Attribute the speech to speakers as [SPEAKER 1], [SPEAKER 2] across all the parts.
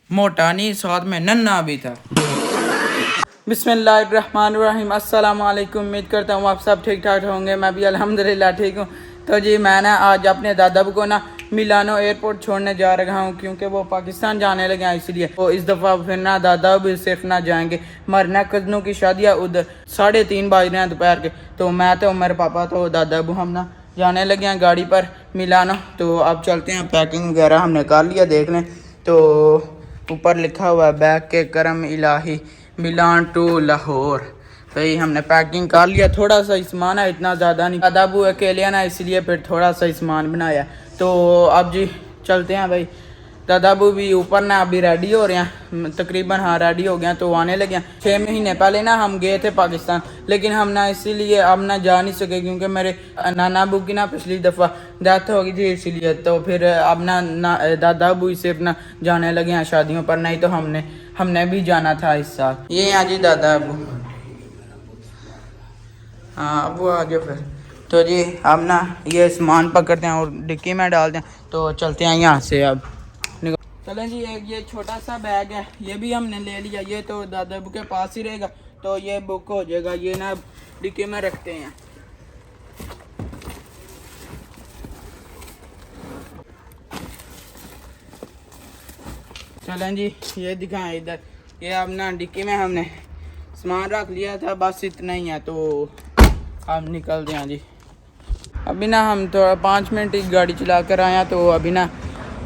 [SPEAKER 1] मोटा नहीं, साथ में नन्ना भी था। बिस्मिल्लाहिर्रहमानिर्रहीम, अस्सलाम वालेकुम। उम्मीद करता हूँ आप सब ठीक ठाक होंगे। मैं भी अल्हम्दुलिल्लाह ठीक हूँ। तो जी मैं ना आज अपने दादा को ना मिलानो एयरपोर्ट छोड़ने जा रहा हूँ, क्योंकि वो पाकिस्तान जाने लगे हैं, इसलिए तो इस दफ़ा फिर ना दादा भी सिर्फ ना जाएंगे, हमारे ना कज़नों की शादियाँ उधर 3:30 बज रहे हैं दोपहर के। तो मैं तो मेरे पापा तो दादा हम ना जाने लगे हैं गाड़ी पर मिलानो। तो अब चलते हैं, पैकिंग वगैरह हमने कर लिया, देख लें तो ऊपर लिखा हुआ है बैग के करम इलाही मिलान टू लाहौर। भाई हमने पैकिंग कर लिया, थोड़ा सा सामान है, इतना ज़्यादा नहीं। दादा अबू अकेले ना, इसलिए फिर थोड़ा सा सामान बनाया। तो अब जी चलते हैं भाई। दादा अबू भी ऊपर ना अभी रेडी हो रहे हैं, तकरीबन हाँ रेडी हो गए, तो आने लगे हैं। 6 महीने पहले ना हम गए थे पाकिस्तान, लेकिन हम ना इसीलिए अब ना जा नहीं सके, क्योंकि मेरे नाना अबू की ना पिछली दफ़ा डेथ हो गई थी, इसीलिए तो फिर अब ना दादा अबू सिर्फ ना जाने लगे हैं शादियों पर, नहीं तो हमने भी जाना था इस साल। ये यहाँ जी दादा अबू, हाँ अबू आ जाओ फिर। तो जी अब ना ये सामान पकड़ते हैं और डिक्की में डालते हैं, तो चलते हैं यहाँ से। अब चलें जी, एक ये छोटा सा बैग है, ये भी हमने ले लिया, ये तो दादा अबू के पास ही रहेगा, तो ये बुक हो जाएगा। ये ना डिक्की में रखते हैं। चलें जी, ये दिखाएं इधर, ये अब ना डिक्की में हमने सामान रख लिया था, बस इतना ही है। तो अब निकलते हैं जी। अभी ना हम थोड़ा 5 मिनट की गाड़ी चला कर आए, तो अभी ना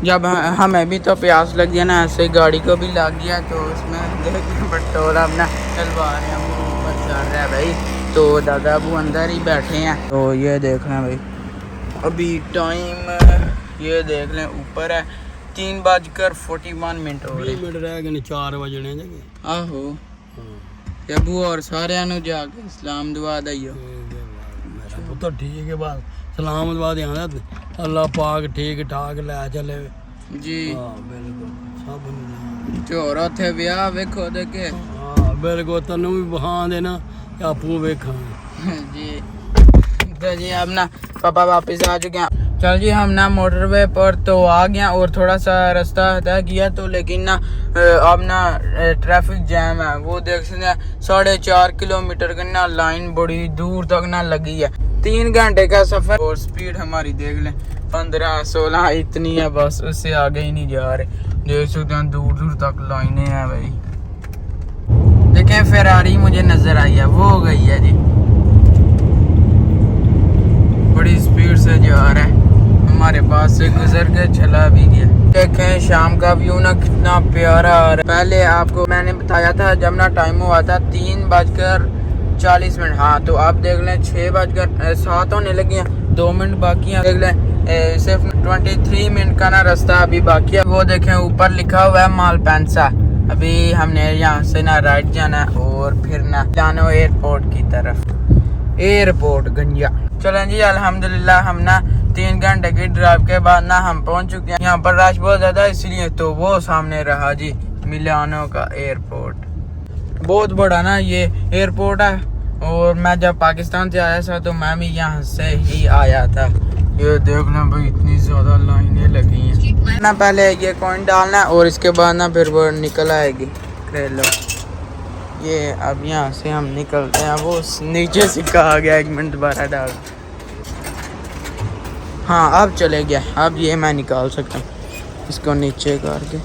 [SPEAKER 1] जब हमें भी तो प्यास लग गया ना, ऐसे गाड़ी को भी लग गया, तो उसमें देख पेट्रोल अपना डलवा रहे हैं, वो ऊपर चढ़ रहा है भाई। तो दादा अबू अंदर ही बैठे हैं, तो ये देख लें भाई, अभी टाइम ये देख लें ऊपर है 3:41 हो रहे,
[SPEAKER 2] मिनट रह गए, 4 बजने जगह।
[SPEAKER 1] आहो अबू और सारे जाके इस्लाम दुआ दइयो।
[SPEAKER 2] मेरा पुत्र ठीक है, बस सलाम दुआ देना, अल्लाह पाक ठीक ठाक लै चले
[SPEAKER 1] जी।
[SPEAKER 2] हाँ बिल्कुल, सब
[SPEAKER 1] चोर उथे ब्याह वेखो दे के।
[SPEAKER 2] हाँ बिल्कुल, तेनू भी बहा देना, आपू वेखा
[SPEAKER 1] जी। तो जी अब ना पापा वापस आ चुके हैं। चल जी हम ना मोटरवे पर तो आ गया, और थोड़ा सा रास्ता तय किया, तो लेकिन ना अब ना ट्रैफिक जैम है, वो देख सकते हैं 4.5 किलोमीटर की ना लाइन बड़ी दूर तक ना लगी है। 3 घंटे का सफर, और स्पीड हमारी देख लें 15-16 इतनी है, बस उससे आगे ही नहीं जा रहे। देख सकते हैं दूर दूर तक लाइनें हैं भाई। देखें फेरारी मुझे नजर आई है, वो हो गई है जी, बड़ी स्पीड से जा रहा है, हमारे पास से गुजर के चला भी गया। देखें शाम का व्यू ना कितना प्यारा आ रहा है। पहले आपको मैंने बताया था जब ना टाइम हुआ था 3:40। हाँ तो आप देख लें 6:07 होने लगे हैं, 2 मिनट बाकी हैं। देख लें सिर्फ 23 मिनट का ना रास्ता अभी बाकी है। वो देखें ऊपर लिखा हुआ है मालपेंसा। अभी हमने यहाँ से ना राइट जाना है, और फिर ना जाना एयरपोर्ट की तरफ, एयरपोर्ट गंजा। चलें जी अल्हम्दुलिल्लाह हम ना 3 घंटे की ड्राइव के बाद ना हम पहुंच चुके हैं। यहाँ पर रश बहुत ज़्यादा, इसलिए तो वो सामने रहा जी मिलानो का एयरपोर्ट, बहुत बड़ा ना ये एयरपोर्ट है। और मैं जब पाकिस्तान से आया था, तो मैं भी यहाँ से ही आया था। ये देख लें भाई, इतनी ज़्यादा लाइनें लगी हैं ना। पहले ये कॉइन डालना है, और इसके बाद ना फिर वो निकल आएगी लो। ये अब यहाँ से हम निकलते हैं, वो नीचे सिक्का आ गया, 1 मिनट दोबारा डाल। हाँ अब चले गया, अब ये मैं निकाल सकता हूँ इसको नीचे करके।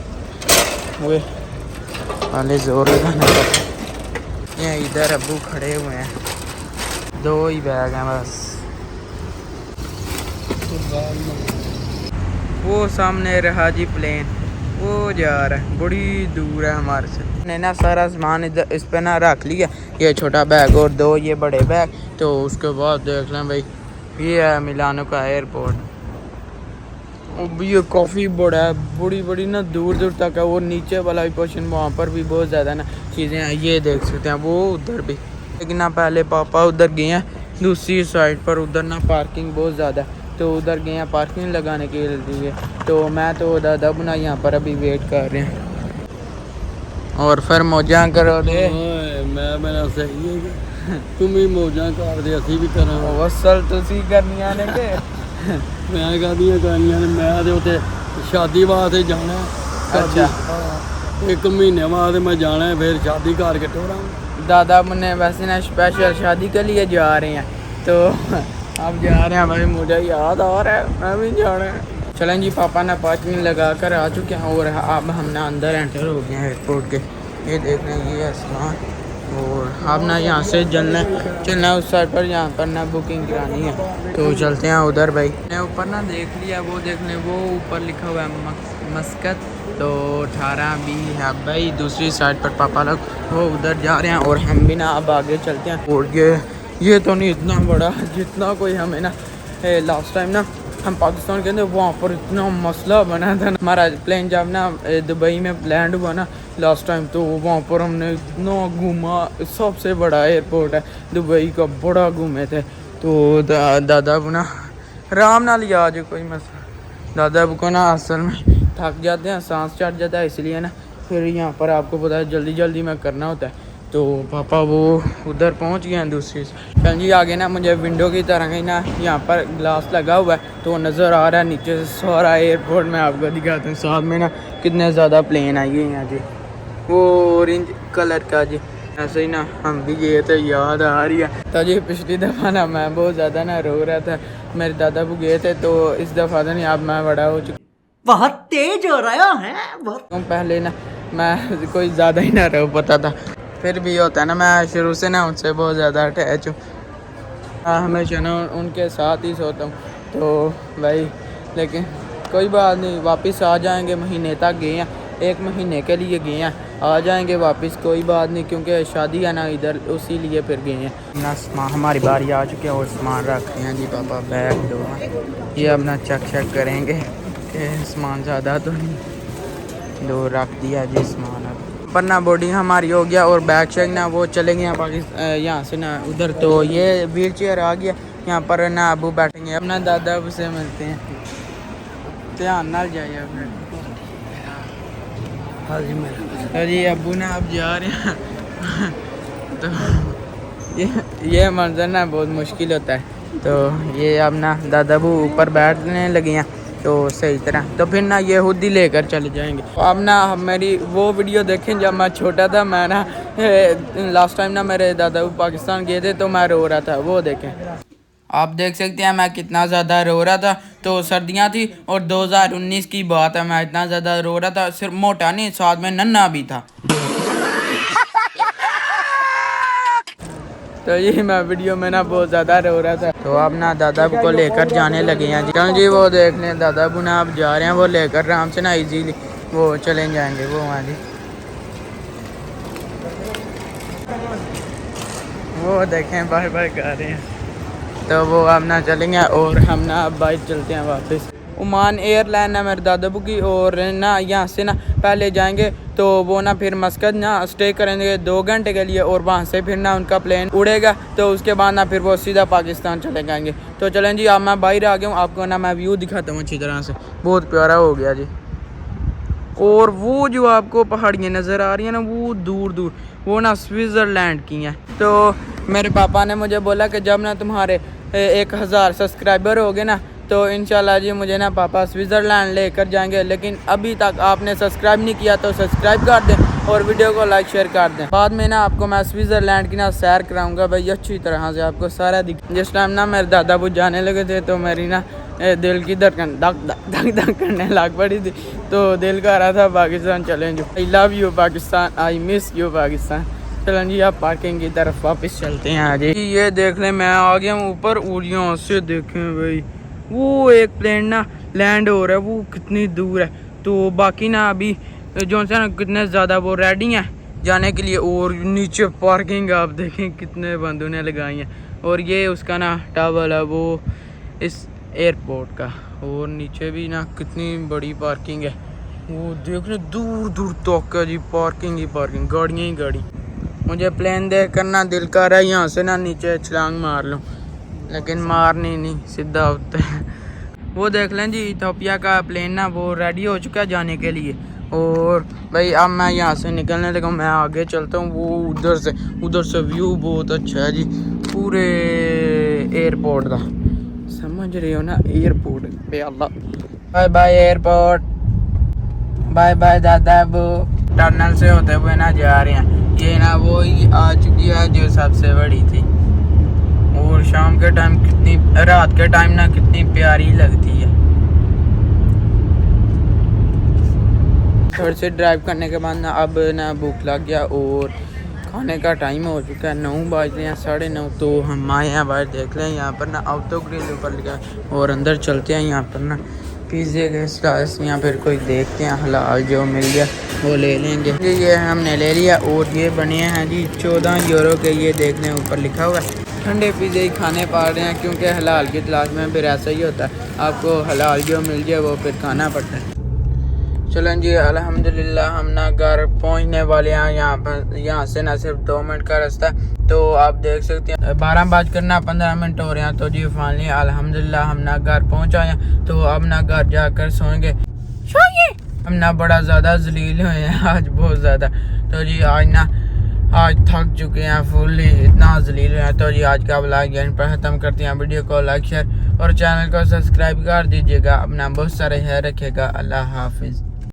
[SPEAKER 1] वे पहले जोर लगाना पड़ता। ये इधर अब्बू खड़े हुए हैं, 2 ही बैग हैं बस। वो सामने रहा जी प्लेन, वो जा रहा है, बड़ी दूर है हमारे से। मैंने ना सारा सामान इधर इस पे ना रख लिया, ये छोटा बैग और 2 ये बड़े बैग। तो उसके बाद देख लें भाई, ये है मिलानो का एयरपोर्ट। ये काफ़ी बड़ा है, बड़ी बड़ी ना दूर दूर तक है। वो नीचे वाला भी पोर्शन, वहाँ पर भी बहुत ज़्यादा ना चीज़ें हैं, ये देख सकते हैं, वो उधर भी। लेकिन ना पहले पापा उधर गए हैं दूसरी साइड पर, उधर ना पार्किंग बहुत ज़्यादा है, तो उधर गए हैं पार्किंग लगाने के लिए। तो मैं तो दादा बुना यहाँ पर अभी वेट कर रहे हैं, और फिर मौजा करो दे।
[SPEAKER 2] मैं मेरा सही है, तुम ही मौजा कर दे, असी भी करा
[SPEAKER 1] वसल तुसी करनिया ने के
[SPEAKER 2] मैं कहदियां करनिया ने, मैं ते उत्ते शादी वास्ते जाना।
[SPEAKER 1] अच्छा
[SPEAKER 2] एक महीने बाद मैं जाना है फिर शादी घर के टोरा।
[SPEAKER 1] दादा मुन्ने वैसे ना स्पेशल शादी के लिए जा रहे हैं, तो अब जा रहे हैं भाई, मुझे याद आ रहा है मैं भी जा रहा है। चलें जी, पापा ने पार्किंग लगा कर आ चुके हैं और अब हम ना अंदर एंटर हो गए हैं एयरपोर्ट के। ये देख रहे हैं ये आसमान, और अब ना यहाँ से चलना उस साइड पर, यहाँ पर ना बुकिंग करानी है, तो चलते हैं उधर। भाई मैंने ऊपर ना देख लिया, वो देख लें, वो ऊपर लिखा हुआ है मस्कत, तो 18B है भाई। दूसरी साइड पर पापा लोग वो उधर जा रहे हैं और हम भी ना अब आगे चलते हैं। और ये तो नहीं इतना बड़ा जितना कोई हमें ना लास्ट टाइम ना हम पाकिस्तान के अंदर वहाँ पर इतना मसला बना था ना। हमारा प्लेन जब ना दुबई में लैंड हुआ ना लास्ट टाइम, तो वहाँ पर हमने इतना घूमा। सबसे बड़ा एयरपोर्ट है दुबई का, बड़ा घूमे थे। तो दादा को ना आराम ना लिया आज कोई मसला, दादा को ना असल में थक जाते हैं, सांस चढ़ जाता है, इसलिए ना फिर यहाँ पर आपको पता है जल्दी जल्दी में करना होता है। तो पापा वो उधर पहुँच गए हैं दूसरी साइड। चल जी, आगे ना मुझे विंडो की तरह ही ना यहाँ पर ग्लास लगा हुआ है, तो नज़र आ रहा है नीचे से सारा एयरपोर्ट। मैं आपको दिखाता हूँ, साथ में ना कितने ज़्यादा प्लेन आई हैं यहाँ जी, वो ऑरेंज कलर का जी। ऐसे ही ना हम भी गए थे, याद आ रही है। तो जी पिछली दफ़ा ना मैं बहुत ज़्यादा ना रो रहा था, मेरे दादा वो गए थे, तो इस दफ़ा तो नहीं, अब मैं बड़ा हो चुका, बहुत तेज हो रहा है बहुत। पहले ना मैं कोई ज़्यादा ही ना रो पाता था, फिर भी होता है ना, मैं शुरू से ना उनसे बहुत ज़्यादा अटैच हूँ, हमेशा ना उनके साथ ही सोता हूँ। तो भाई लेकिन कोई बात नहीं, वापस आ जाएंगे। महीने तक गए हैं, 1 महीने के लिए गए हैं, आ जाएंगे वापस, कोई बात नहीं, क्योंकि शादी है ना इधर, उसी लिए फिर गए हैं ना। सामान हमारी बारी आ चुकी है और सामान रख रहे हैं जी पापा, बैग दो ये अपना चेक करेंगे कि सामान ज़्यादा तो नहीं, दो रख दिया जी सामान। अब पर ना बोर्डिंग हमारी हो गया और बैग शेग ना वो चले गए पाकिस्तान, यहाँ से ना उधर। तो ये व्हील चेयर आ गया, यहाँ पर ना अबू बैठेंगे, अपना दादा अबू से मिलते हैं, ध्यान ना जाइए फिर।
[SPEAKER 2] हाँ जी मेरा
[SPEAKER 1] तो जी अबू ना अब जा रहे हैं तो ये मंजर ना बहुत मुश्किल होता है। तो ये अब ना दादा अबू ऊपर बैठने लगे हैं, तो सही तरह, तो फिर ना ये खुद ही लेकर चले जाएंगे। अब ना मेरी वो वीडियो देखें जब मैं छोटा था, मैं ना लास्ट टाइम ना मेरे दादा पाकिस्तान गए थे, तो मैं रो रहा था, वो देखें। आप देख सकते हैं मैं कितना ज़्यादा रो रहा था। तो सर्दियाँ थी और 2019 की बात है, मैं इतना ज़्यादा रो रहा था, सिर्फ मोटा नहीं, साथ में नन्हा भी था। तो ये मैं वीडियो में ना बहुत ज़्यादा रो रहा था। तो अब ना दादा को लेकर जाने लगे हैं जी। चलो जी वो देख लें, दादा ना अब जा रहे हैं, वो लेकर आराम से ना इजीली वो चले जाएंगे वो वहाँ जी, वो देखें बाय बाय कर रहे हैं। तो वो अब ना चलेंगे और हम ना अब बाइक चलते हैं वापस। ओमान एयरलाइन है मेरे दादाबू की, और ना यहाँ से ना पहले जाएंगे, तो वो ना फिर मस्कत ना स्टे करेंगे 2 घंटे के लिए, और वहाँ से फिर ना उनका प्लेन उड़ेगा, तो उसके बाद ना फिर वो सीधा पाकिस्तान चले जाएंगे। तो चलें जी, अब मैं बाहर आ गया हूँ, आपको ना मैं व्यू दिखाता हूँ अच्छी तरह से, बहुत प्यारा हो गया जी। और वो जो आपको पहाड़ियाँ नज़र आ रही हैं ना, वो दूर दूर वो ना स्विट्ज़रलैंड की हैं। तो मेरे पापा ने मुझे बोला कि जब ना तुम्हारे 1000 सब्सक्राइबर हो गए ना, तो इंशाल्लाह जी मुझे ना पापा स्विट्ज़रलैंड लेकर जाएंगे। लेकिन अभी तक आपने सब्सक्राइब नहीं किया तो सब्सक्राइब कर दें और वीडियो को लाइक शेयर कर दें। बाद में ना आपको मैं स्विट्ज़रलैंड की ना सैर कराऊंगा भाई, अच्छी तरह से आपको सारा दिख। जिस टाइम ना मेरे दादा वो जाने लगे थे, तो मेरी ना दिल की धड़कन धक धक धक धक करने लग पड़ी थी। तो दिल कर रहा था पाकिस्तान चलें जो। I love you Pakistan, I miss you Pakistan. चलें जी, आप पार्किंग की तरफ वापस चलते हैं। आज ये देख लें, मैं आ गया हूँ ऊपर, और यहाँ से देखें भाई, वो एक प्लेन ना लैंड हो रहा है, वो कितनी दूर है। तो बाकी ना अभी जो से ना कितने ज़्यादा वो रेडी हैं जाने के लिए। और नीचे पार्किंग आप देखें कितने बंदों ने लगाई हैं, और ये उसका ना टावर है वो इस एयरपोर्ट का। और नीचे भी ना कितनी बड़ी पार्किंग है, वो देख रहे दूर दूर तक है जी, पार्किंग ही पार्किंग, गाड़ियाँ ही गाड़ी। मुझे प्लेन देख कर ना दिल कर रहा है यहाँ से ना नीचे छलांग मार लूँ, लेकिन मारनी नहीं, सीधा उठता है। वो देख लें जी, इथियोपिया का प्लेन ना वो रेडी हो चुका है जाने के लिए। और भाई अब मैं यहाँ से निकलने लगा, मैं आगे चलता हूँ। वो उधर से व्यू बहुत अच्छा है जी, पूरे एयरपोर्ट का, समझ रहे हो ना, एयरपोर्ट पे। अल्लाह bye bye airport, bye bye दादा अबू। टनल से होते हुए ना जा रहे हैं। ये ना वो ही आ चुकी है जो सबसे बड़ी थी। और शाम के टाइम कितनी, रात के टाइम ना कितनी प्यारी लगती है। थोड़ी सी ड्राइव करने के बाद ना अब ना भूख लग गया और खाने का टाइम हो चुका है। 9 बज रहे हैं, 9:30। तो हम आए हैं बाहर, देख लें यहाँ पर ना ऑटो ग्रिल ऊपर लिखा है और अंदर चलते हैं। यहाँ पर ना पिज़्ज़े के स्लाइस या फिर कोई देखते हैं हलाल जो मिल गया वो ले लेंगे। ये हमने ले लिया और ये बने हैं जी 14 यूरो के। ये देख लें ऊपर लिखा हुआ है। ठंडे पिज़्ज़े ही खाने पड़ रहे हैं क्योंकि हलाल की तलाश में फिर ऐसा ही होता है, आपको हलाल जो मिल जाए वो फिर खाना पड़ता है। चलें जी अल्हम्दुलिल्लाह हम ना घर पहुंचने वाले हैं। यहाँ से ना सिर्फ 2 मिनट का रास्ता, तो आप देख सकते हैं 12:15 हो रहे हैं। तो जी फाइनली अल्हम्दुलिल्लाह हम ना घर पहुंच आए हैं। तो अब ना घर जाकर सोएंगे। हम ना बड़ा ज़्यादा जलील हुए हैं आज, बहुत ज़्यादा। तो जी आज थक चुके हैं फुल ही, इतना जलील हुए हैं। तो जी आज का व्लॉग यहीं पर ख़त्म करते हैं। वीडियो को लाइक शेयर और चैनल को सब्सक्राइब कर दीजिएगा। अपना बहुत सारा ख्याल रखिएगा। अल्लाह हाफिज़।